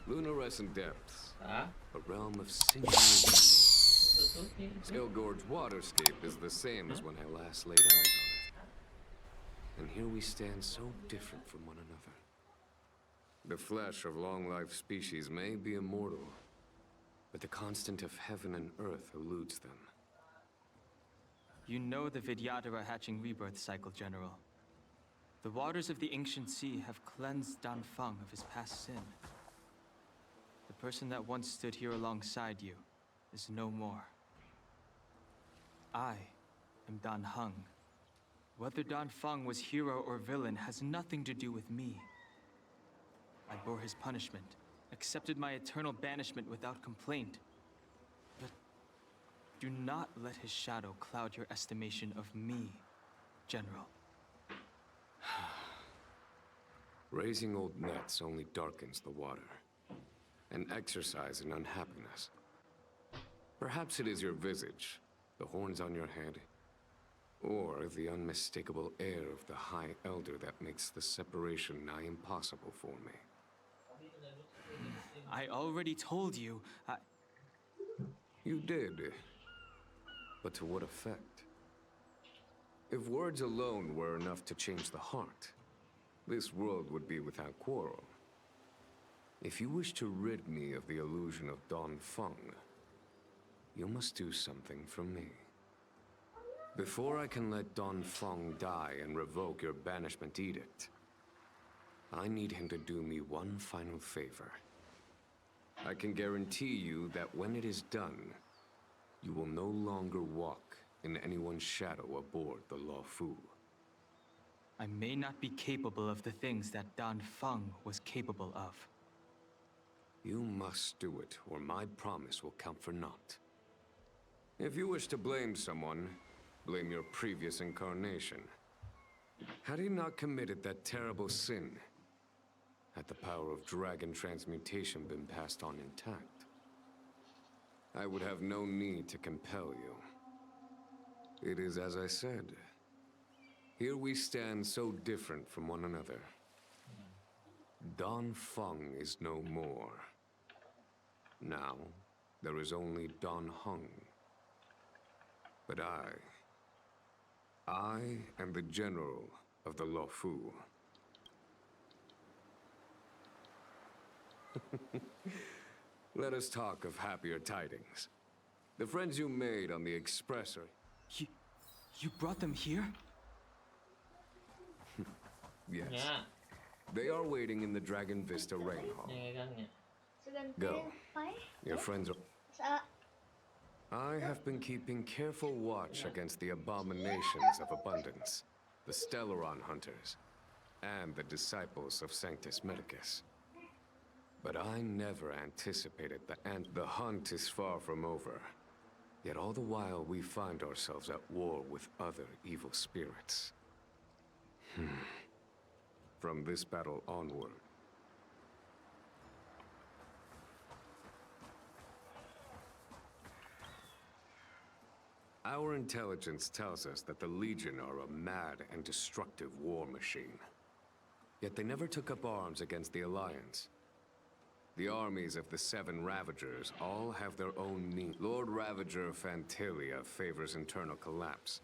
Lunarescent depths. Hả? A realm of singular beauty. Skelgord's waterscape is the same as when I last laid eyes on it. And here we stand so different from one another. The flesh of long-lived species may be immortal, but the constant of heaven and earth eludes them. You know the Vidyadhara hatching rebirth cycle, General. The waters of the ancient sea have cleansed Danfeng of his past sin. The person that once stood here alongside you is no more. I am Dan Heng. Whether Danfeng was hero or villain has nothing to do with me. I bore his punishment, accepted my eternal banishment without complaint. But do not let his shadow cloud your estimation of me, General. Raising old nets only darkens the water, an exercise in unhappiness. Perhaps it is your visage, the horns on your head, or the unmistakable air of the High Elder that makes the separation nigh impossible for me. I already told you, You did. But to what effect? If words alone were enough to change the heart, this world would be without quarrel. If you wish to rid me of the illusion of Danfeng, you must do something for me. Before I can let Danfeng die and revoke your banishment edict, I need him to do me one final favor. I can guarantee you that when it is done, you will no longer walk in anyone's shadow aboard the Luofu. I may not be capable of the things that Danfeng was capable of. You must do it, or my promise will count for naught. If you wish to blame someone, blame your previous incarnation. Had he not committed that terrible sin, had the power of dragon transmutation been passed on intact, I would have no need to compel you. It is as I said. Here we stand so different from one another. Danfeng is no more. Now, there is only Dan Heng. But I am the general of the Luofu. Let us talk of happier tidings. The friends you made on the Express are... You brought them here? Yes. Nha. They are waiting in the Dragon Vista Rain Hall. Nghe gan nha. Go. Your friends are... Sợ. I have been keeping careful watch against the abominations of abundance, the Stellaron hunters, and the disciples of Sanctus Medicus. But I never anticipated the hunt is far from over. Yet all the while we find ourselves at war with other evil spirits. From this battle onward, our intelligence tells us that the Legion are a mad and destructive war machine. Yet they never took up arms against the Alliance. The armies of the Seven Ravagers all have their own needs. Lord Ravager Fantilia favors internal collapse,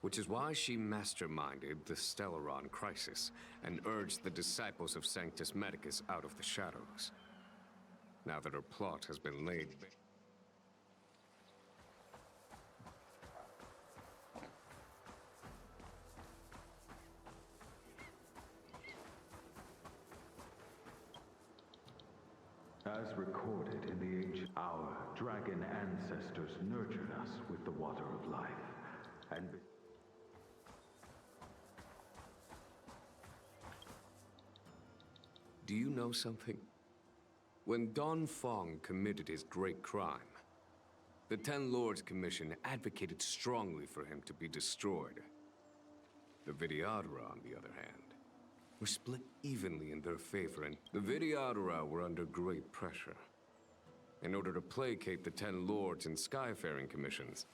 which is why she masterminded the Stellaron crisis and urged the disciples of Sanctus Medicus out of the shadows. Now that her plot has been laid... As recorded in the ancient, our dragon ancestors nurtured us with the water of life, and Do you know something? When Danfeng committed his great crime, the Ten Lords Commission advocated strongly for him to be destroyed. The Vidyadhara, on the other hand, were split evenly in their favor, and the Vidyadhara were under great pressure. In order to placate the Ten Lords and Skyfaring Commissions,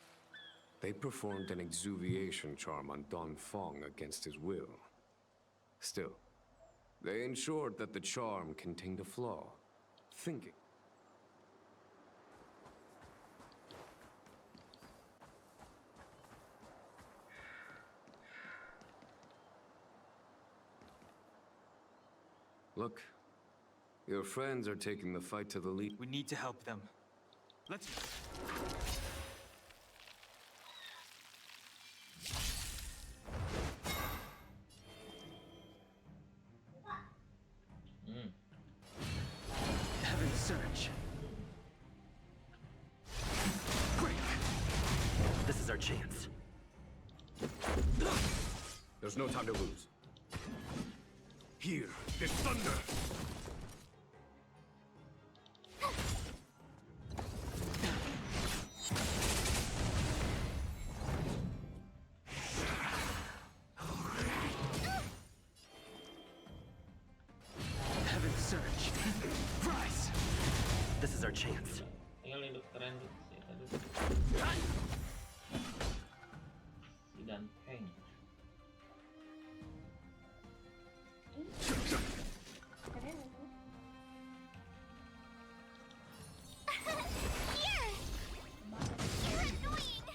they performed an exuviation charm on Danfeng against his will. Still, they ensured that the charm contained a flaw, thinking. Look, your friends are taking the fight to the lead. We need to help them. Let's... Heaven's Surge. Break! This is our chance. There's no time to lose. Here, this thunder! Heaven's Surge. Rise! This is our chance. Tinggal hidup keren gitu sih. Aduh. Si dan Heng. Here! You're annoying!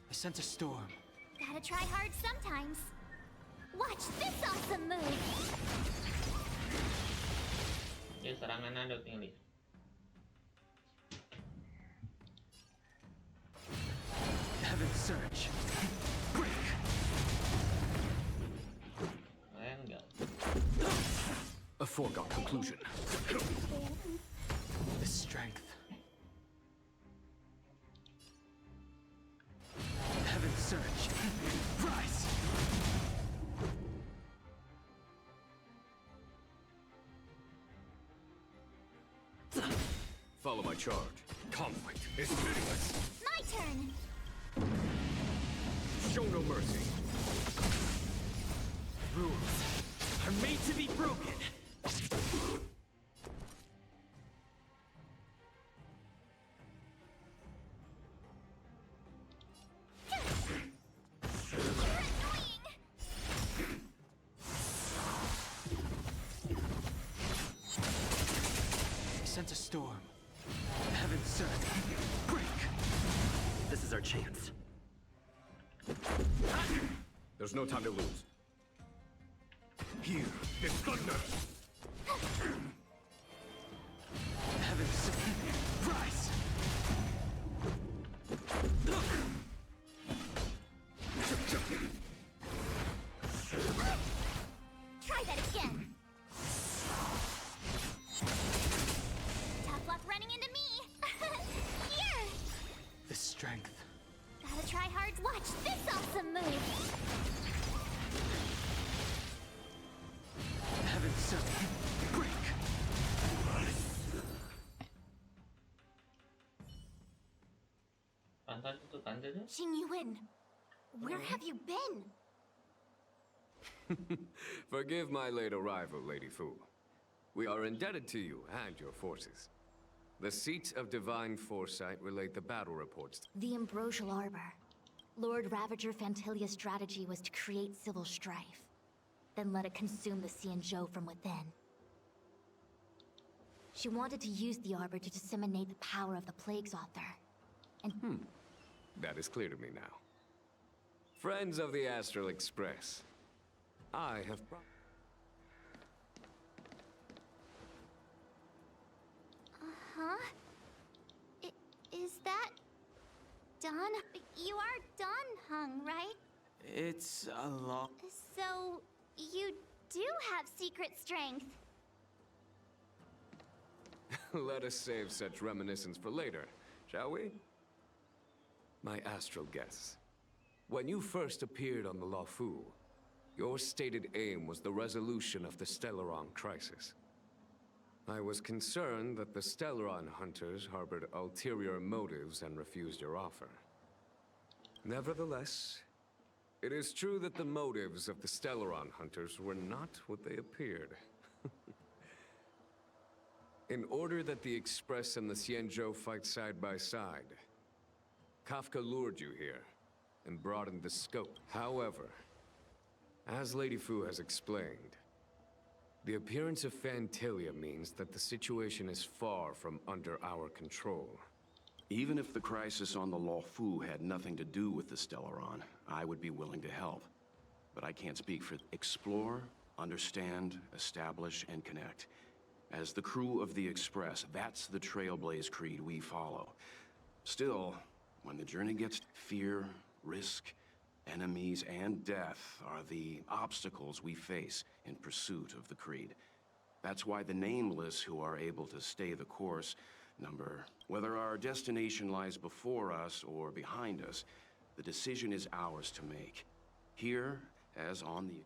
I sense a storm. Gotta try hard sometimes. Watch this awesome move! Ya serangan ada tinggal lihat. Heaven's Surge. Break! Enggak. A foregone conclusion. The strength. Heaven's Surge. Rise! Follow my charge. Conflict is meaningless. My turn! Show no mercy. Rules are made to be broken. You're annoying! I sense a storm. Heaven's Surge. Break! This is our chance. There's no time to lose. Here, this thunder! Heaven's Surge. Rise! Try that again! Tough luck running into me! Here! The strength. Gotta try hard. Watch this awesome move! Heaven's Surge. Break! Pantas itu kan tadi? Jing Yuan, where have you been? Forgive my late arrival, Lady Fu. We are indebted to you and your forces. The seats of divine foresight relate the battle reports. The Ambrosial Arbor. Lord Ravager Fantilia's strategy was to create civil strife, then let it consume the Xianzhou from within. She wanted to use the Arbor to disseminate the power of the Plague's author. And That is clear to me now. Friends of the Astral Express, I have brought... Huh? Is that... Don? You are Don Hung, right? It's a long... So, you do have secret strength. Let us save such reminiscence for later, shall we? My astral guests. When you first appeared on the Luofu, your stated aim was the resolution of the Stellaron crisis. I was concerned that the Stellaron hunters harbored ulterior motives and refused your offer. Nevertheless, it is true that the motives of the Stellaron hunters were not what they appeared. In order that the Express and the Xianzhou fight side by side, Kafka lured you here and broadened the scope. However, as Lady Fu has explained, The appearance of Phantilia means that the situation is far from under our control. Even if the crisis on the Luofu had nothing to do with the Stellaron, I would be willing to help. But I can't speak for... Explore, understand, establish, and connect. As the crew of the Express, that's the Trailblaze creed we follow. Still, when the journey gets... Fear, risk, enemies, and death are the obstacles we face in pursuit of the creed. That's why the nameless who are able to stay the course number... Whether our destination lies before us or behind us, the decision is ours to make. Here, as on the...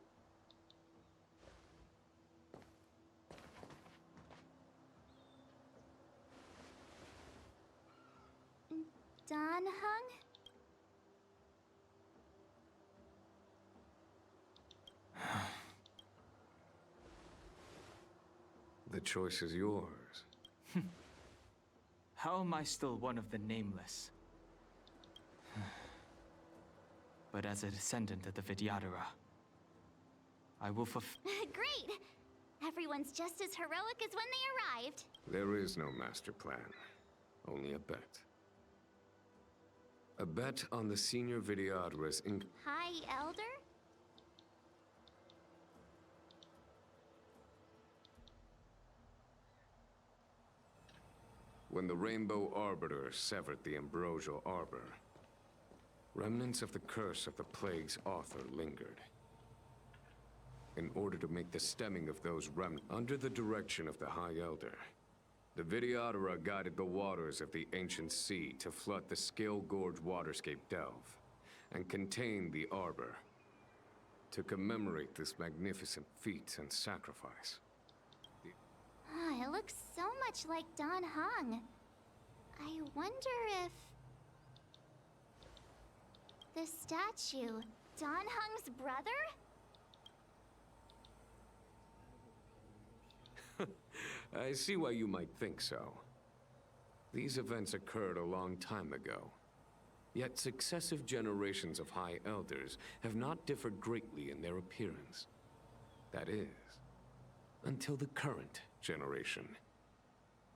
Don Hung? The choice is yours. How am I still one of the nameless? But as a descendant of the Vidyadhara, I will Great! Everyone's just as heroic as when they arrived. There is no master plan, only a bet. A bet on the senior Vidyadhara's Hi, Elder? When the Rainbow Arbiter severed the Ambrosial Arbor, remnants of the curse of the Plague's author lingered. In order to make the stemming of those remnants under the direction of the High Elder, the Vidyadhara guided the waters of the ancient sea to flood the Scale Gorge waterscape delve and contain the Arbor. To commemorate this magnificent feat and sacrifice, Ah, it looks so much like Don Hung. I wonder if... The statue, Don Hung's brother? I see why you might think so. These events occurred a long time ago. Yet successive generations of High Elders have not differed greatly in their appearance. That is, until the current generation.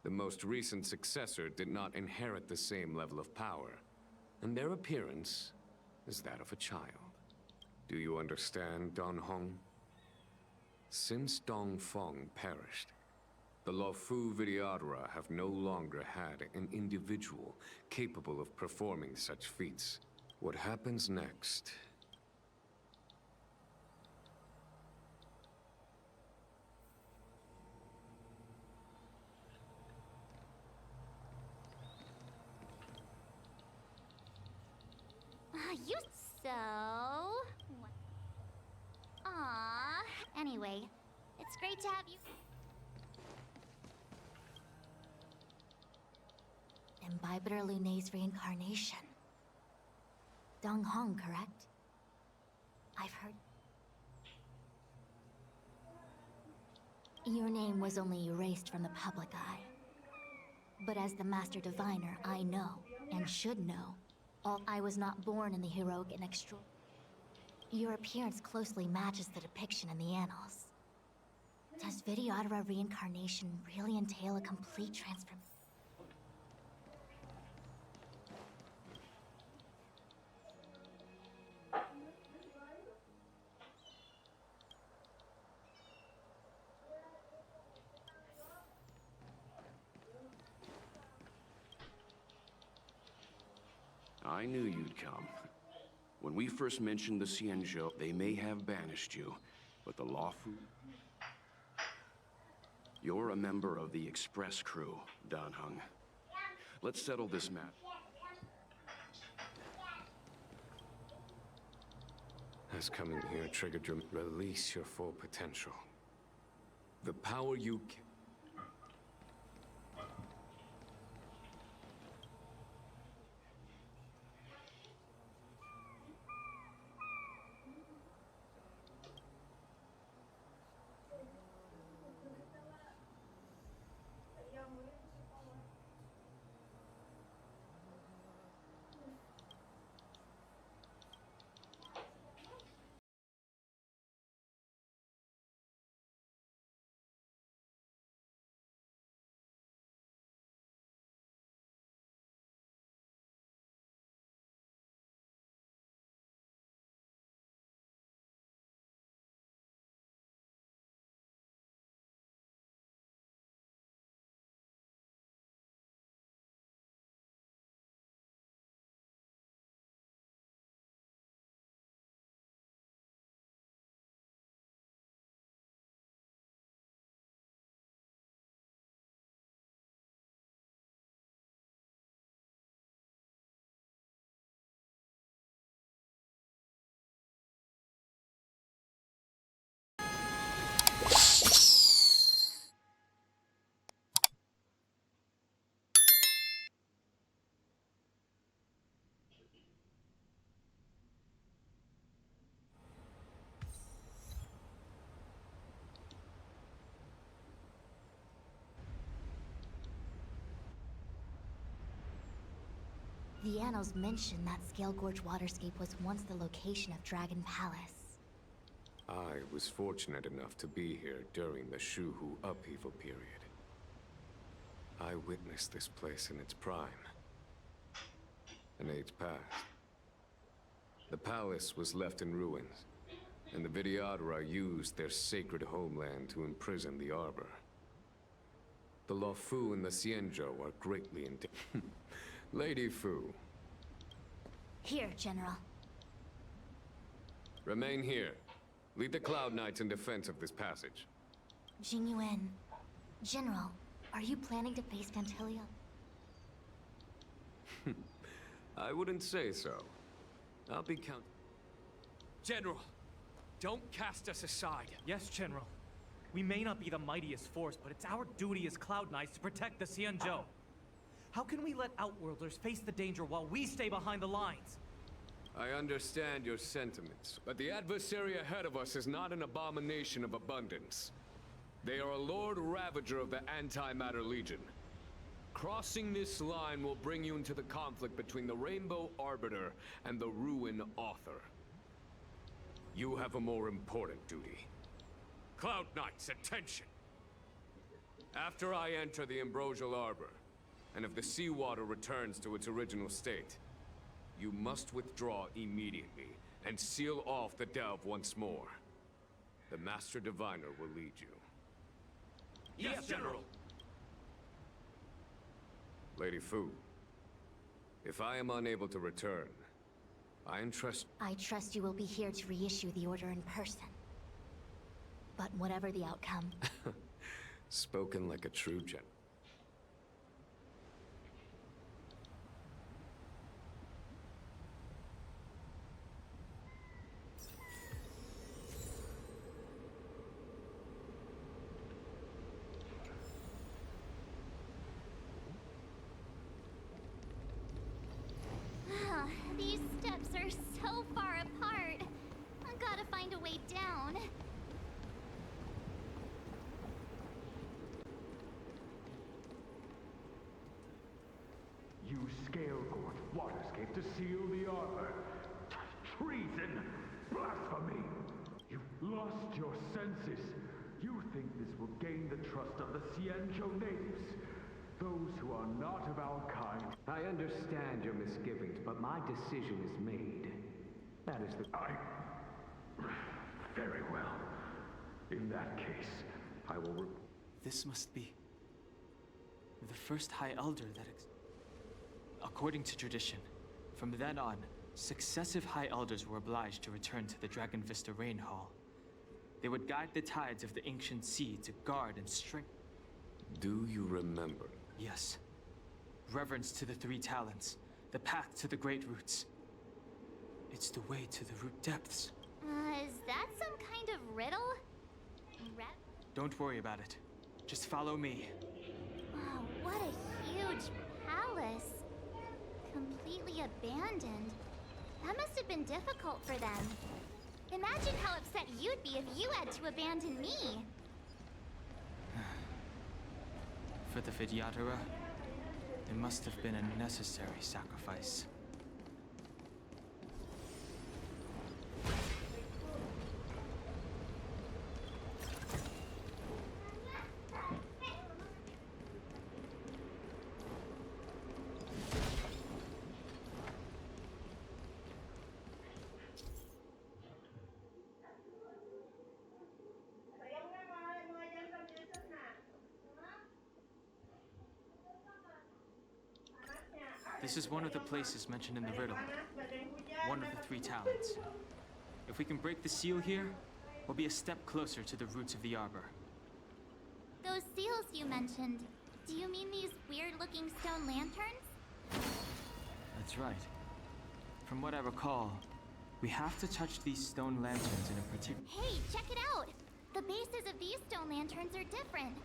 The most recent successor did not inherit the same level of power, and their appearance is that of a child. Do you understand, Don Hong? Since Dong Feng perished, the Luofu Vidyadhara have no longer had an individual capable of performing such feats. What happens next? You... So... Aww. Anyway, it's great to have you... Imbibitor Lunay's reincarnation. Dong Hong, correct? I've heard... Your name was only erased from the public eye. But as the Master Diviner, I know, and should know, I was not born in the heroic and extra... Your appearance closely matches the depiction in the annals. Does Vidyadhara reincarnation really entail a complete transformation? I knew you'd come. When we first mentioned the Xianzhou, they may have banished you, but the Luofu... You're a member of the Express crew, Dan Heng. Let's settle this matter. Has coming here triggered your... Release your full potential. The power you... The annals mention that Scale Gorge Waterscape was once the location of Dragon Palace. I was fortunate enough to be here during the Shuhu upheaval period. I witnessed this place in its prime. An age passed. The palace was left in ruins, and the Vidyadhara used their sacred homeland to imprison the Arbor. The Luofu and the Xianzhou are greatly in Lady Fu, Here, General. remain here. Lead the Cloud Knights in defense of this passage. Jingyuan. General, are you planning to face Dantilia? I wouldn't say so. I'll be count. General, don't cast us aside. Yes, General. We may not be the mightiest force, but it's our duty as Cloud Knights to protect the Xianzhou. How can we let Outworlders face the danger while we stay behind the lines? I understand your sentiments, but the adversary ahead of us is not an abomination of abundance. They are a Lord Ravager of the Antimatter Legion. Crossing this line will bring you into the conflict between the Rainbow Arbiter and the Ruin Author. You have a more important duty. Cloud Knights, attention! After I enter the Ambrosial Arbor, and if the seawater returns to its original state, you must withdraw immediately and seal off the delve once more. The Master Diviner will lead you. Yes, General! Lady Fu, if I am unable to return, I entrust... I trust you will be here to reissue the order in person. But whatever the outcome, Spoken like a true gen. These steps are so far apart. I gotta find a way down. You Scale Gorge Waterscape to seal the arbor. Treason! Blasphemy! You've lost your senses. You think this will gain the trust of the Xianzhou natives. Those who are not of our kind. I understand your misgivings, but my decision is made. That is the... Very well. In that case, I will... This must be the first High Elder that according to tradition, from then on, successive High Elders were obliged to return to the Dragon Vista Rain Hall. They would guide the tides of the ancient sea to guard and strengthen. Do you remember? Yes. Reverence to the three talents, the path to the great roots. It's the way to the root depths. Is that some kind of riddle? Don't worry about it. Just follow me. Wow, what a huge palace. Completely abandoned. That must have been difficult for them. Imagine how upset you'd be if you had to abandon me. For the Vidyadhara, it must have been a necessary sacrifice. This is one of the places mentioned in the riddle. One of the three talents. If we can break the seal here, we'll be a step closer to the roots of the arbor. Those seals you mentioned, do you mean these weird-looking stone lanterns? That's right. From what I recall, we have to touch these stone lanterns in a particular... Hey, check it out! The bases of these stone lanterns are different.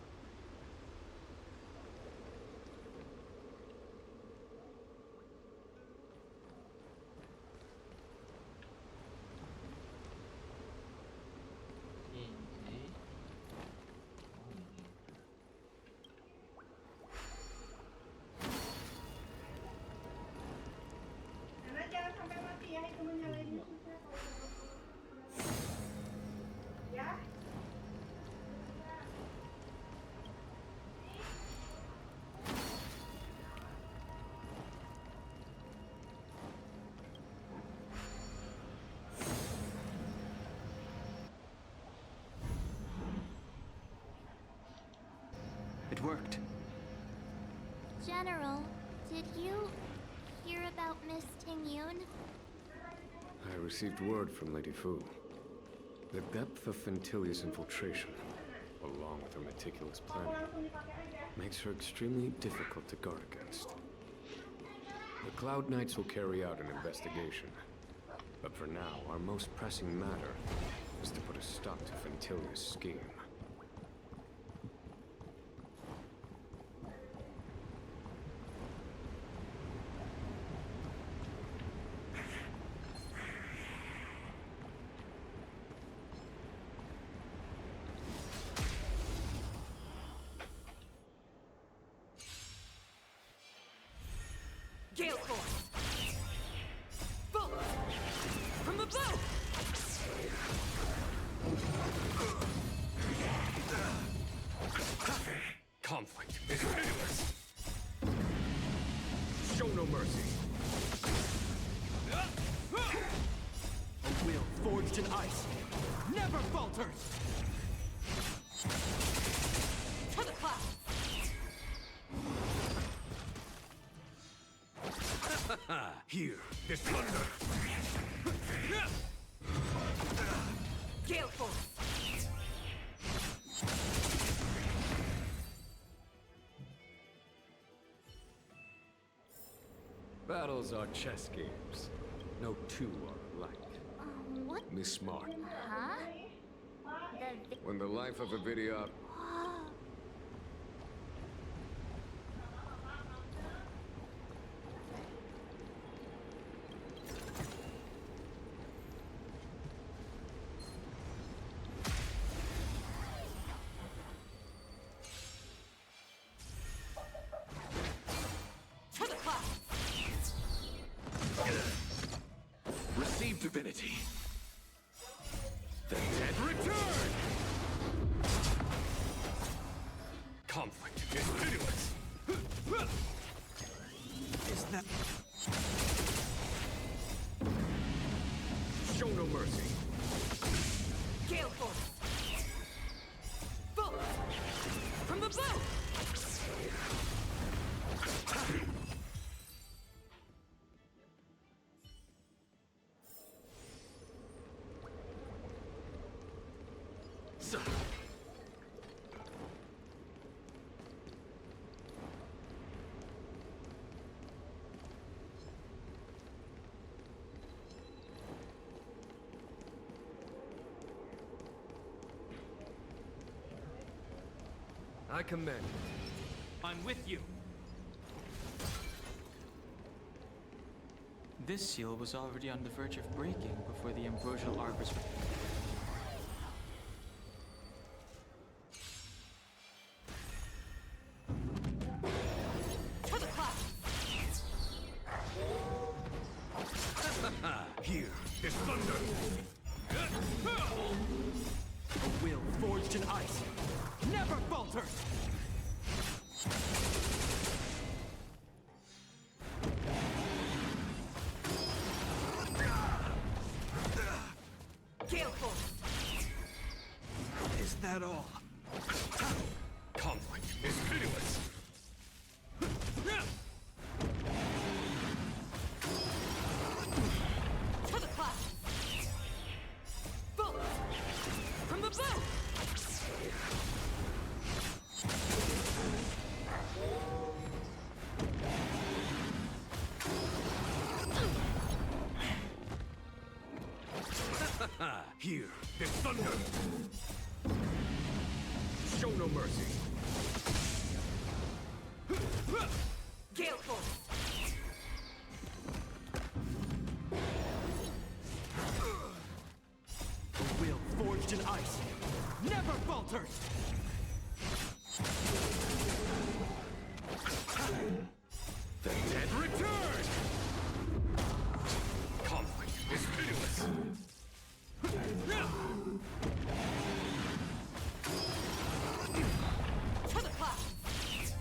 worked. General, did you hear about Miss Tingyun? I received word from Lady Fu. The depth of Fentilia's infiltration, along with her meticulous planning, makes her extremely difficult to guard against. The Cloud Knights will carry out an investigation. But for now, our most pressing matter is to put a stop to Fentilia's scheme. Gale Force! Bolt! From the bow! Conflict is pitiless. Show no mercy. A will forged in ice never falters! To the clouds! Here, this thunder. Gale Force! Battles are chess games. No two are alike. What? Miss Smart. Huh? When the life of a video... To the clouds! Receive divinity. The dead Return! Conflict is pitiless. is that Show no mercy. Gale Force! Bolt! From the bow! so? I commend. I'm with you. This seal was already on the verge of breaking before the ambrosial arbors. To the clouds! Here, this thunder. A will forged in ice never falters! Gale Force! Is that all? Conflict is pitiless. To the clouds! Bolt! From the bow! Here, this thunder. Show no mercy. Gale Force! A will forged in ice never falters! The dead Return! Conflict is pitiless. To the clouds!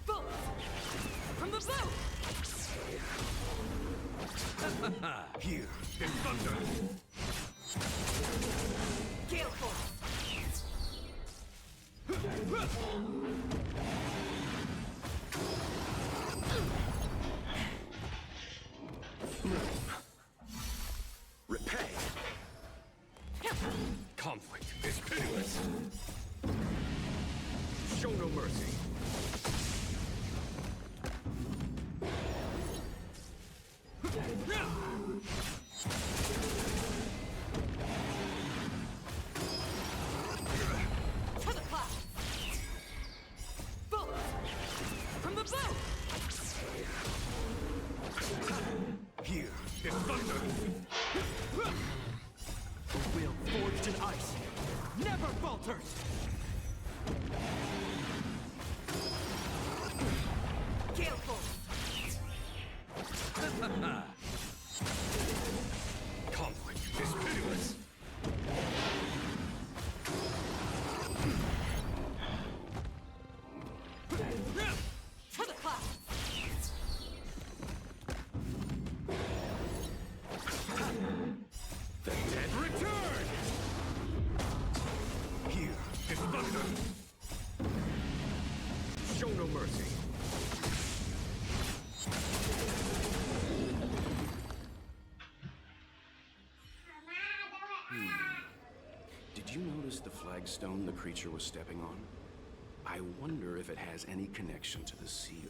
Bolt! From the bow! Here, this thunder. Gale notice the flagstone the creature was stepping on? I wonder if it has any connection to the seal.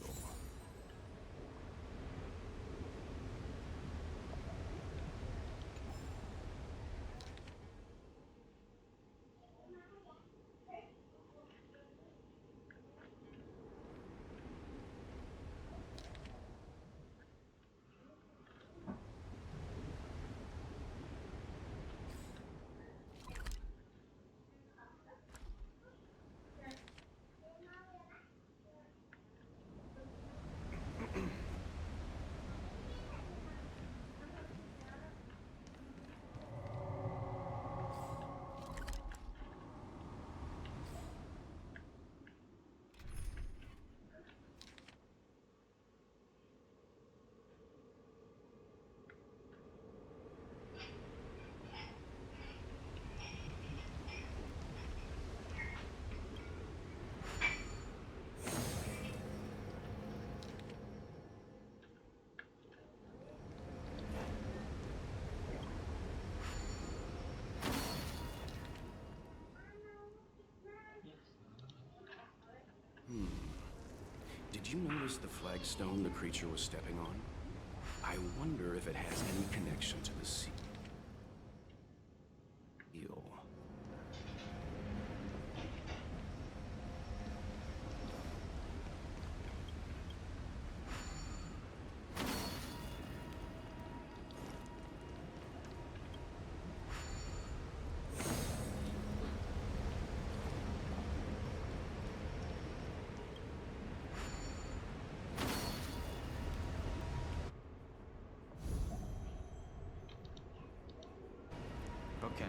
Did you notice the flagstone the creature was stepping on? I wonder if it has any connection to the seal. Okay,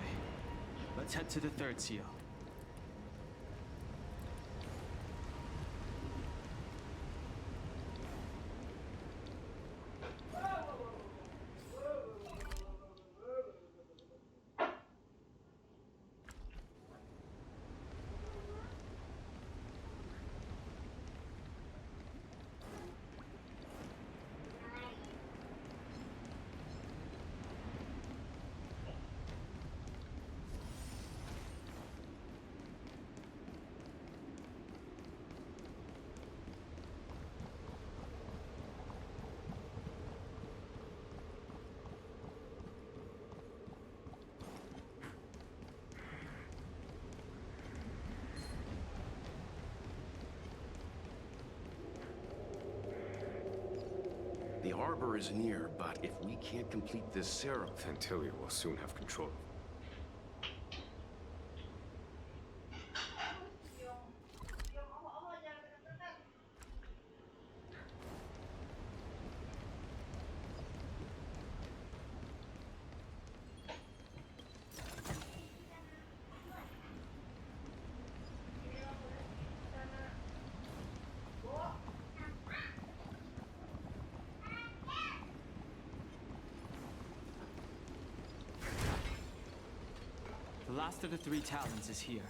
let's head to the third seal. The arbor is near, but if we can't complete this ceremony, Fantilia will soon have control. The last of the three talons is here.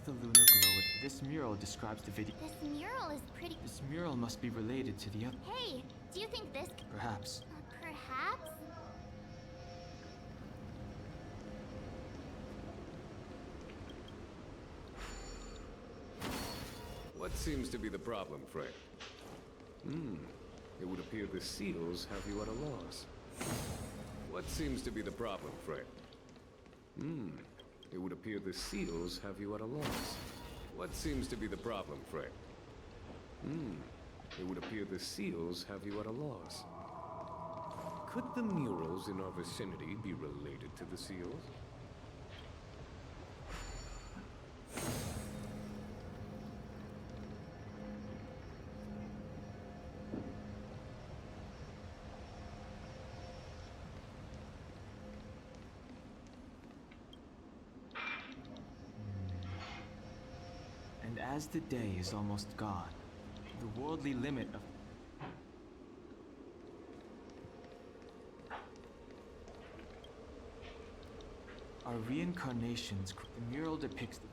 The lunar glow. This mural describes the video. This mural is pretty. This mural must be related to the other. Hey, do you think this? Perhaps. Perhaps? What seems to be the problem, Frey? It would appear the seals have you at a loss. What seems to be the problem, Frey? It would appear the seals have you at a loss. What seems to be the problem, Frey? It would appear the seals have you at a loss. Could the murals in our vicinity be related to the seals? And as the day is almost gone, the worldly limit of our reincarnations, the mural depicts the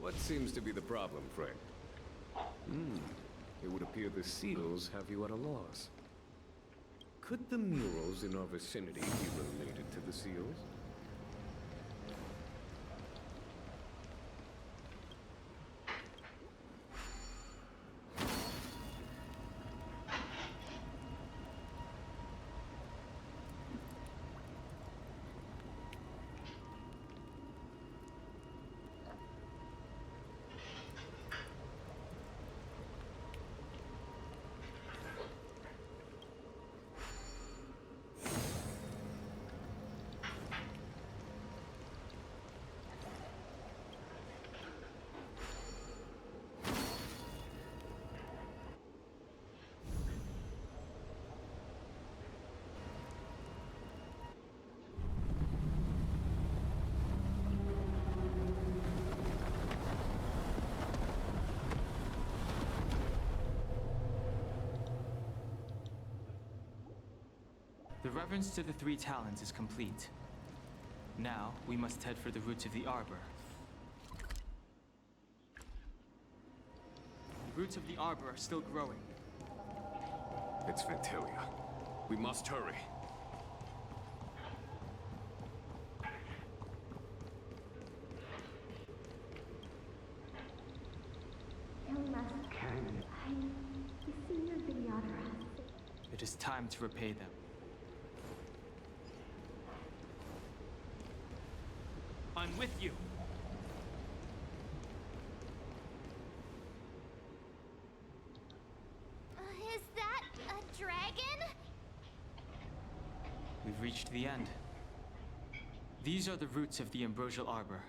What seems to be the problem, Frank? It would appear the seals have you at a loss. Could the murals in our vicinity be related to the seals? The reverence to the three talons is complete. Now, we must head for the roots of the arbor. The roots of the arbor are still growing. It's Ventilia. We must hurry. It is time to repay them. I'm with you. Is that a dragon? We've reached the end. These are the roots of the ambrosial arbor,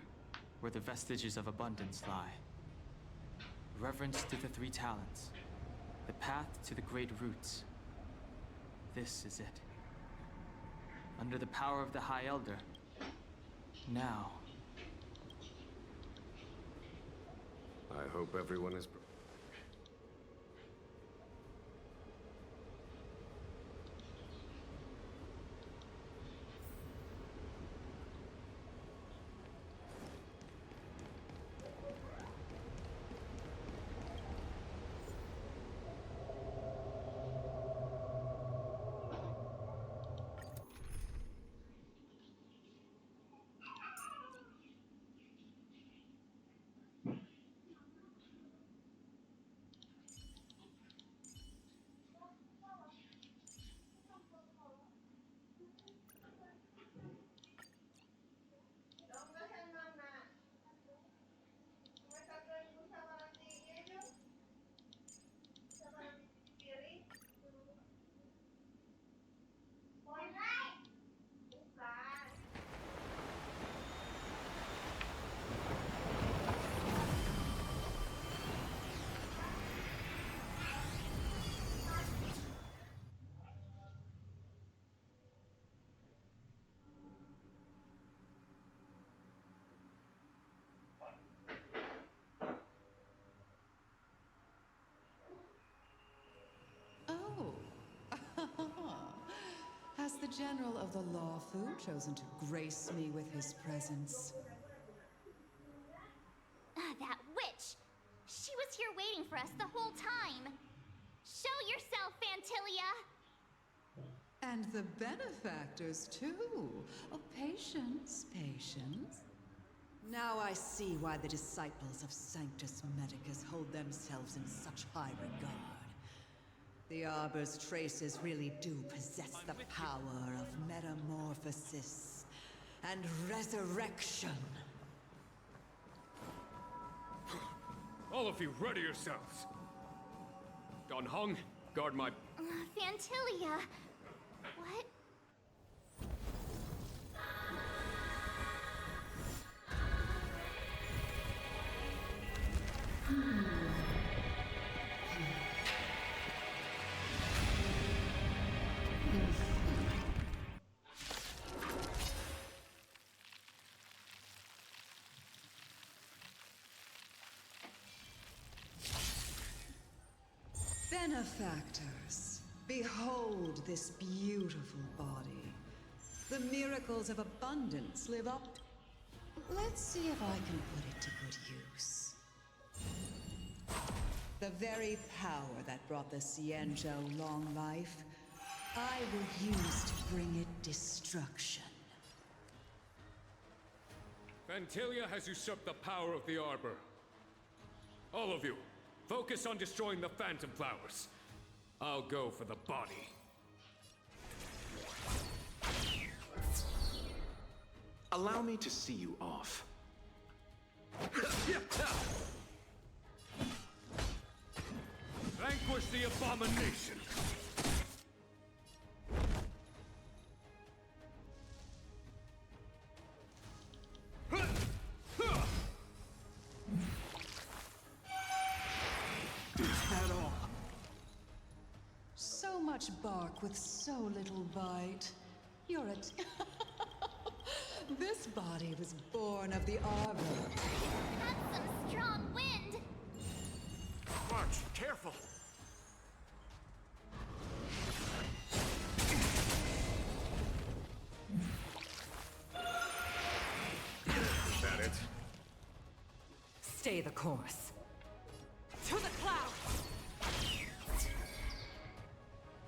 where the vestiges of abundance lie. Reverence to the three talents, the path to the great roots. This is it. Under the power of the High Elder, now. I hope everyone is... Has the General of the Lawfu chosen to grace me with his presence? That witch! She was here waiting for us the whole time! Show yourself, Fantilia! And the benefactors, too. Oh, patience, patience. Now I see why the disciples of Sanctus Medicus hold themselves in such high regard. The Arbor's traces really do possess the power of metamorphosis and resurrection. All of you, ready yourselves. Don Hung, guard my... Fantilia! What? Benefactors, behold this beautiful body. The miracles of abundance live up. Let's see if I can put it to good use. The very power that brought the Xianzhou long life, I will use to bring it destruction. Vantilia has usurped the power of the Arbor. All of you, focus on destroying the Phantom Flowers. I'll go for the body. Allow me to see you off. Vanquish the abomination! So much bark with so little bite. You're a... This body was born of the Arbor. That's some strong wind! March, careful! Is that it? Stay the course. To the clouds!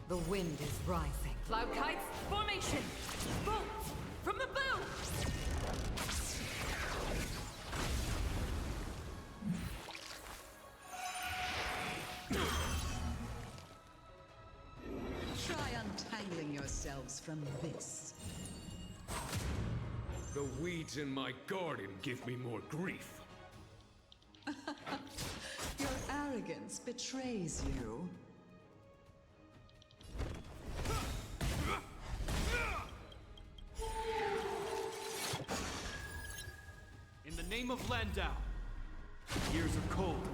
The wind is rising. Cloud kites, formation! Bolts from the bow! Try untangling yourselves from this. The weeds in my garden give me more grief. Your arrogance betrays you. In the name of Landau, years of cold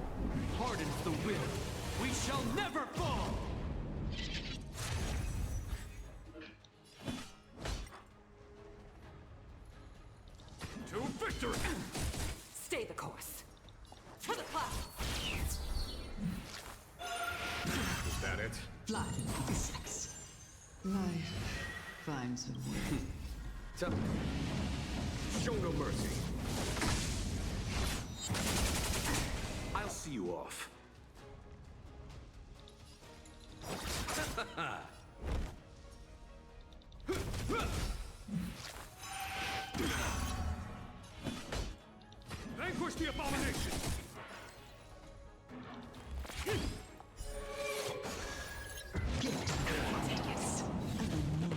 hardens the will. We shall never fall! To victory! Stay the course. To the clouds! Is that it? Blood insects. Life finds a way. Tell me. Show no mercy. I'll see you off. Vanquish the abomination!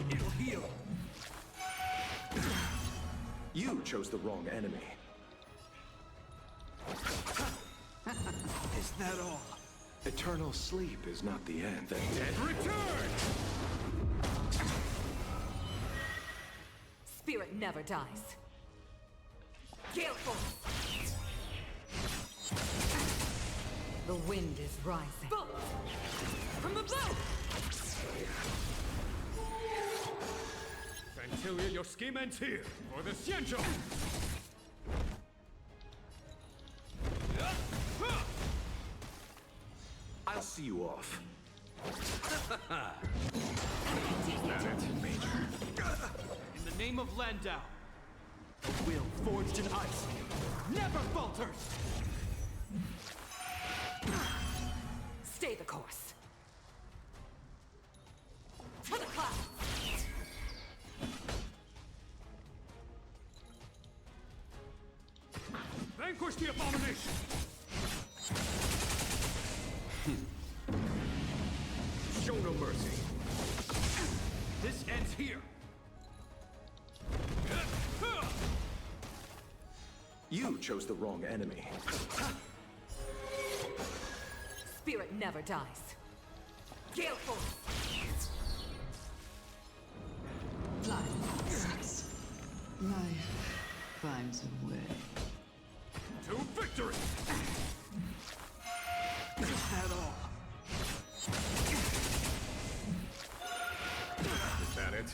It'll heal. You chose the wrong enemy. Is that all? Eternal sleep is not the end. The dead return! Spirit never dies. Gale force! The wind is rising. Bolt! From the bow! Vantilia, your scheme ends here, for the Xianzhou! I'll see you off. Is that it, Major? In the name of Landau, a will forged in ice never falters! Stay the course. To the clouds! Vanquish the abomination! Show no mercy. This ends here! You chose the wrong enemy. Spirit never dies. Gale force! Blood insects. Life finds a way. To victory! Is that all? Is that it?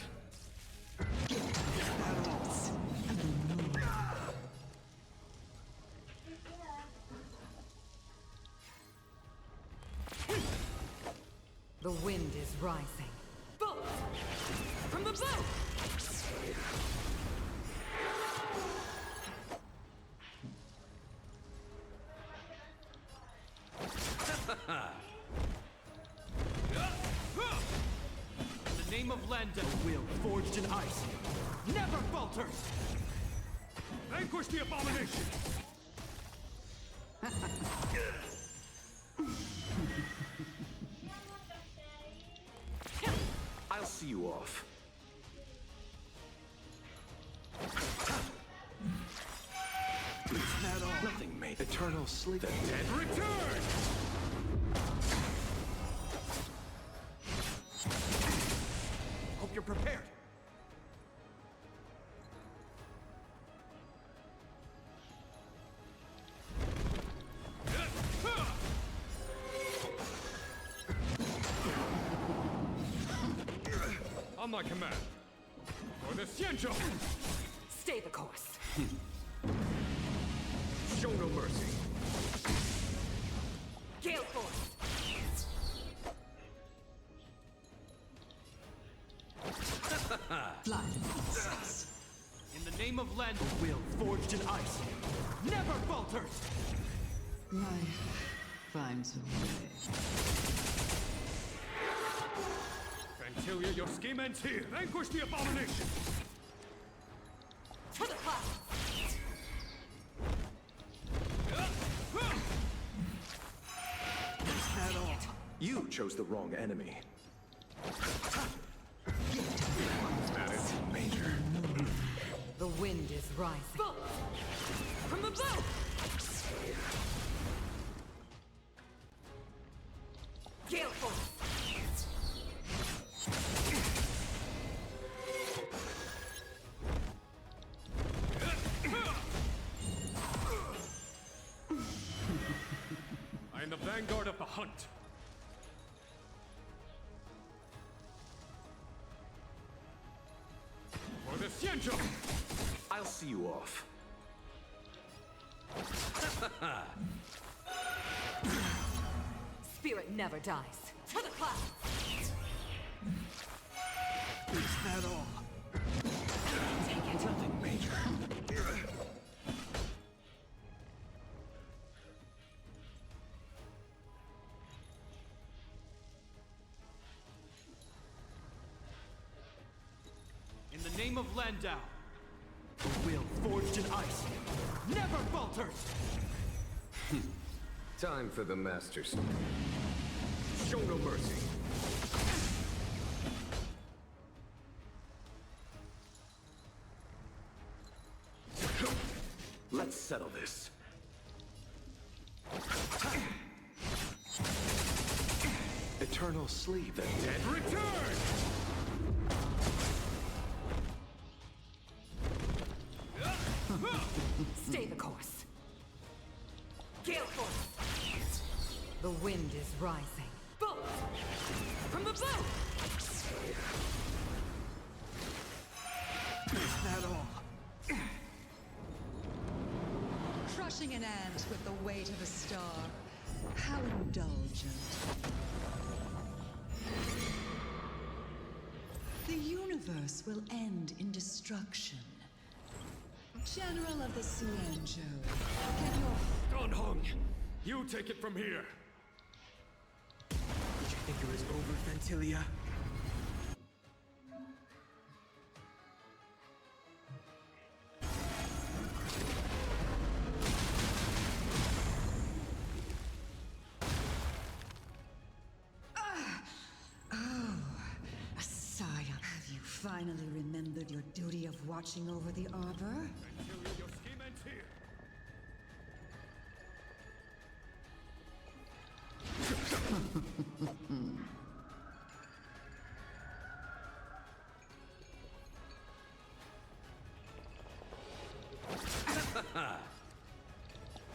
The wind is rising. Bolt! From the bow! In the name of Lenda, a will forged in ice never falters! Vanquish the abomination! I'll see you off. Is that all? Nothing, mate. Eternal sleep. The dead Return! Hope you're prepared. On my command. For the Xianzhou! Stay the course. Show no mercy. Gale Force! Fly. In the name of Lenda, a will forged in ice never falters! Life finds a way. Fantilia, your scheme ends here. Vanquish the abomination! To the clouds! You chose the wrong enemy. That is major. The wind is rising. Bolt! From the bow! Gale Force! I am the vanguard of the hunt. For the Xianzhou! I'll see you off. Spirit never dies. To the clouds! Is that all? Take it. Nothing major. In the name of Landau, a will forged in ice never falters! Time for the Master Stone. Show no mercy. Let's settle this. Eternal sleep. The dead Return! Stay the course. Gale Force! The wind is rising. Bolt! From the bow! Is that all? Crushing an ant with the weight of a star. How indulgent. The universe will end in destruction. General of the Xianzhou, can your... Gone Hong, you take it from here. Did you think it was over, Fantilia? Finally remembered your duty of watching over the arbor? Fantilia, your scheme ends here.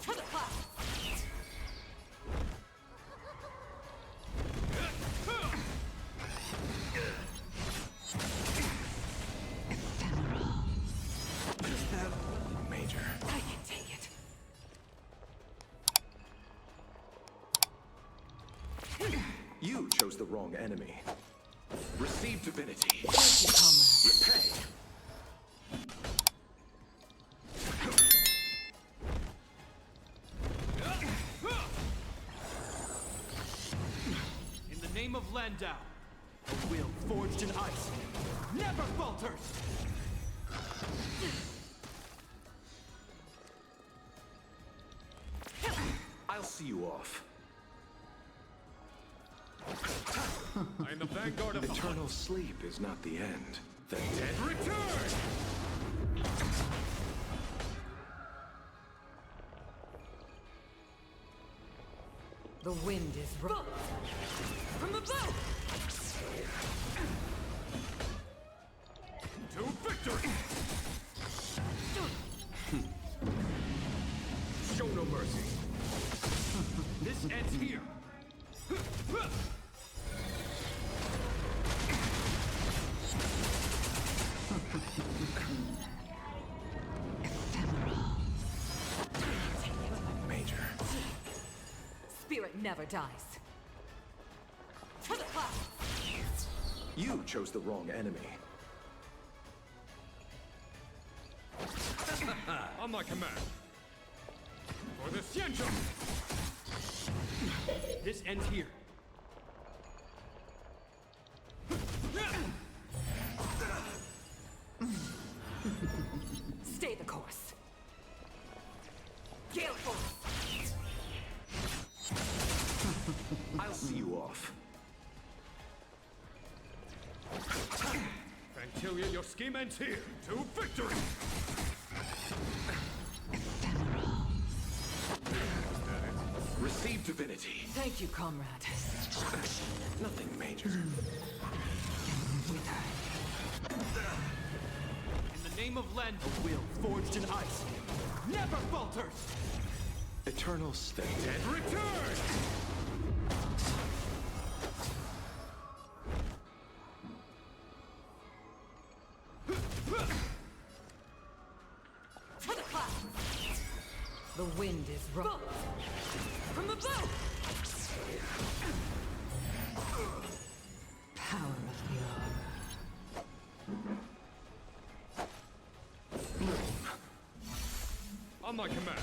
To the clouds! Major. I can take it. You chose the wrong enemy. Receive divinity. Thank you, comrade. Repay. In the name of Landau, a will forged in ice never falters! I'll see you off. I am the vanguard of Eternal sleep is not the end. The dead return! The wind is right. From the bow! To victory! Show no mercy. This ends here. Major. Spirit never dies. To the clouds! You chose the wrong enemy. On my command. For the Xianzhou! This ends here. Stay the course. Gale force! I'll see you off. Fantilia, your scheme ends here. To victory! Receive divinity. Thank you, comrade. Nothing major. In the name of Len, a will forged in ice never falters! Eternal state. Dead return! To the clouds! The wind is right. From the bow! Power of the armor. On my command.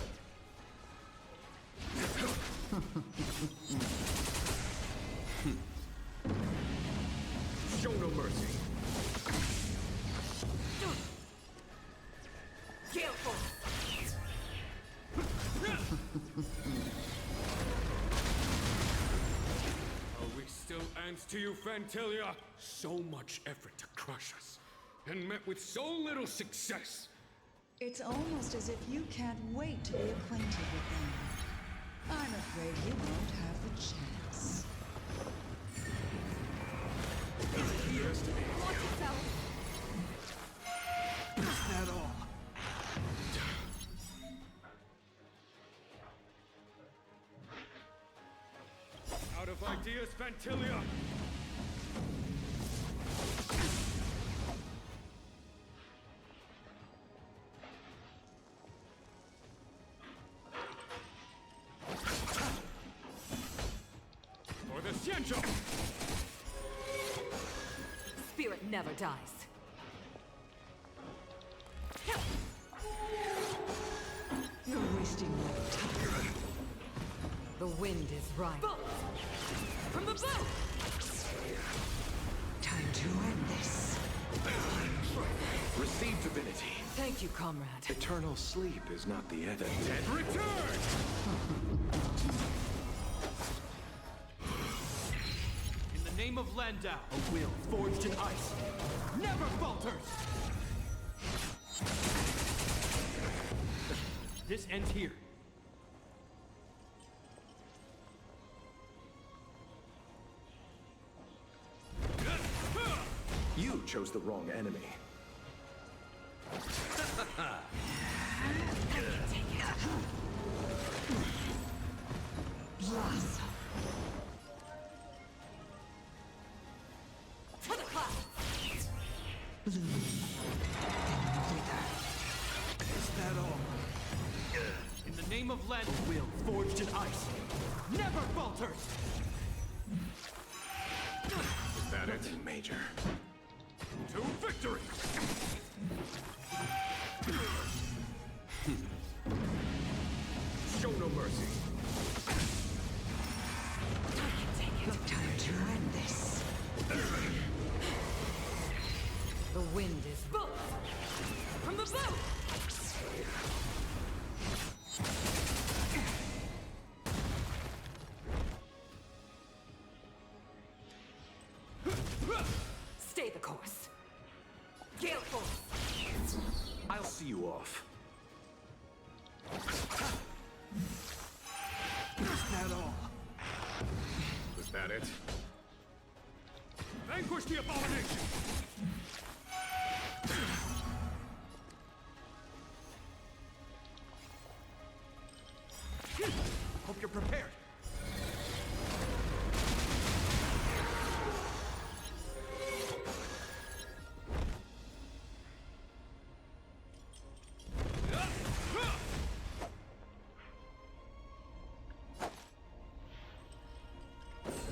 Show no mercy. Gale force! Are we still ants to you, Fantilia? So much effort to crush us, and met with so little success. It's almost as if you can't wait to be acquainted with them. I'm afraid you won't have the chance. Watch yourself! Is that all? Out of ideas, Fantilia! For the Xianzhou! Spirit never dies. You're wasting my time. The wind is right. From the bow! Time to end this. Receive divinity. Thank you, comrade. Eternal sleep is not the end. The dead Return! In the name of Landau, a will forged in ice never falters! This ends here. You chose the wrong enemy. Blossom. To the clouds! Bloom. Then wither. Is that all? In the name of Len, a will forged in ice never falters! that it? Nothing major. To victory! Show no mercy. Time to end this. The wind is bolt from the boat. Stay the course. Gale force. I'll see you off. Is that all? Was that it? Vanquish the abomination! Hope you're prepared.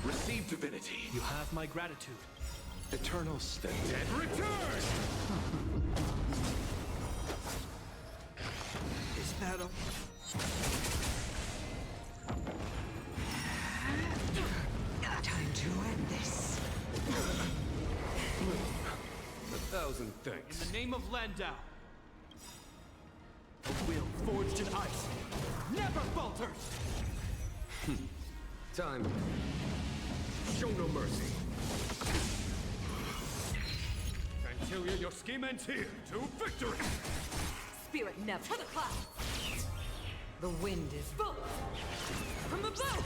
Receive divinity. You have my gratitude. Eternal state. And return! Is that all? Time to end this. 1,000 In thanks. the name of Landau. A will forged in ice never falters! Time. Show no mercy. Fantilia, your scheme ends here. To victory! Spirit never. To the clouds. The wind is bolt from the boat.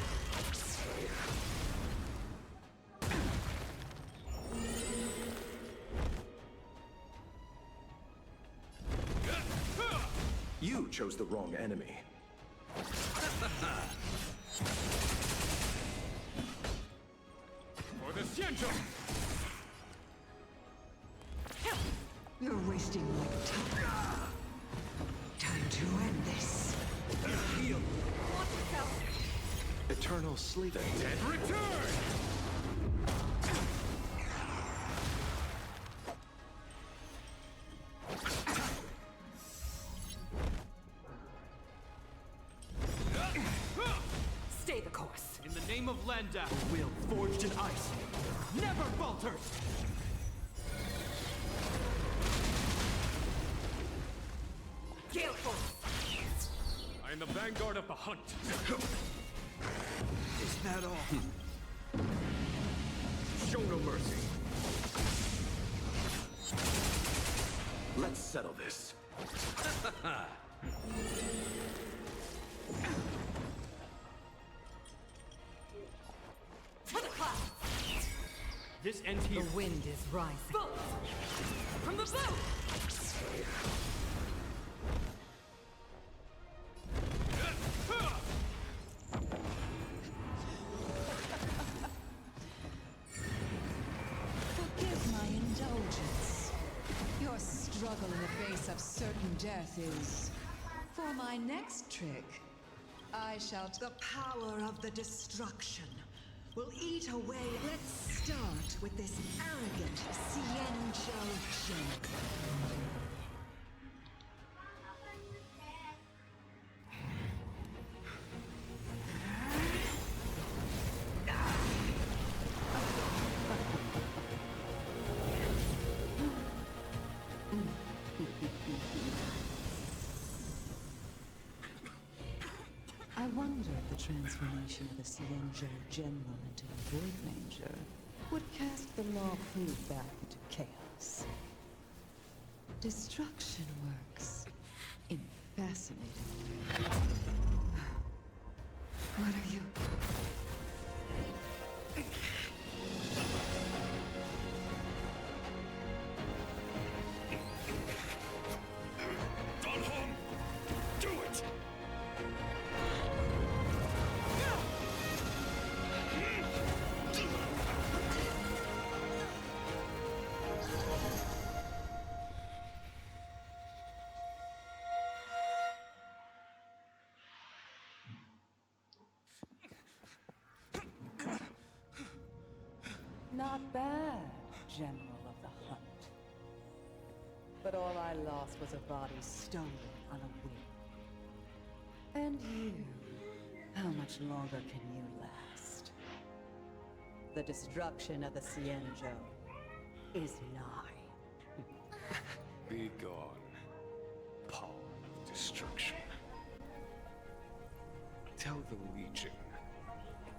You chose the wrong enemy. For the Xianzhou! You're wasting my time. Time to end this. Heal. Eternal sleep. And return! Stay the course. In the name of Landau, a will forged in ice never falters! Gale force. I am the vanguard of the hunt. Is that all? Show no mercy. Let's settle this. To the clouds. This ends here. The wind is rising. Bolt from the boat. Forgive my indulgence. Your struggle in the face of certain death is... For my next trick, I shall... The power of the destruction will eat away. Let's start with this arrogant Xianzhou general. I wonder if the transformation of the Xianzhou general into a Void Ranger would cast the Law Fu back into chaos. Destruction works in fascinating ways. What are you... Do it! Not bad, General of the Hunt. But all I lost was a body stolen on a whim. And you, how much longer can you last? The destruction of the Xianzhou is nigh. Be gone, pawn of destruction. Tell the Legion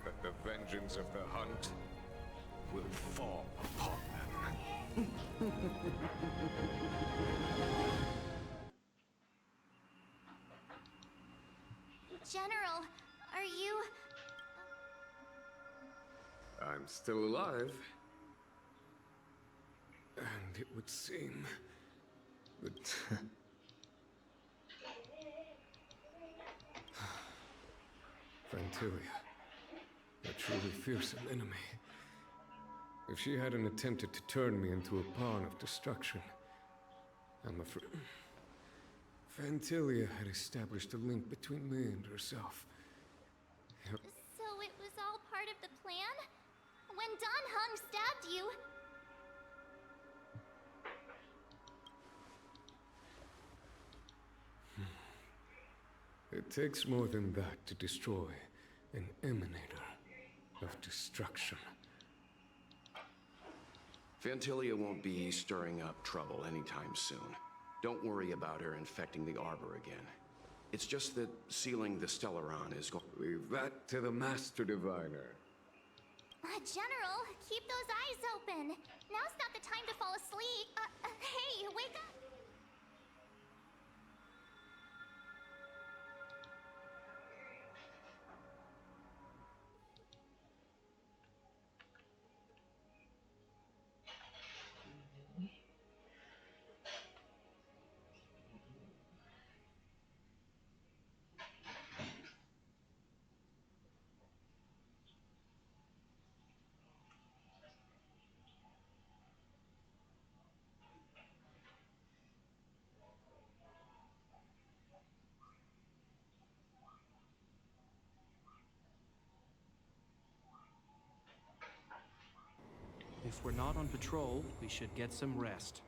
that the vengeance of the Hunt will fall upon them. General, are you... I'm still alive. And it would seem that... Fantilia, a truly fearsome enemy. If she hadn't attempted to turn me into a pawn of destruction, I'm afraid... Fantilia had established a link between me and herself. Yep. So it was all part of the plan? When Dan Heng stabbed you... It takes more than that to destroy an emanator of destruction. Fantilia won't be stirring up trouble anytime soon. Don't worry about her infecting the Arbor again. It's just that sealing the Stellaron is going... Leave that to the Master Diviner. General, keep those eyes open. Now's not the time to fall asleep. Hey, wake up! If we're not on patrol, we should get some rest.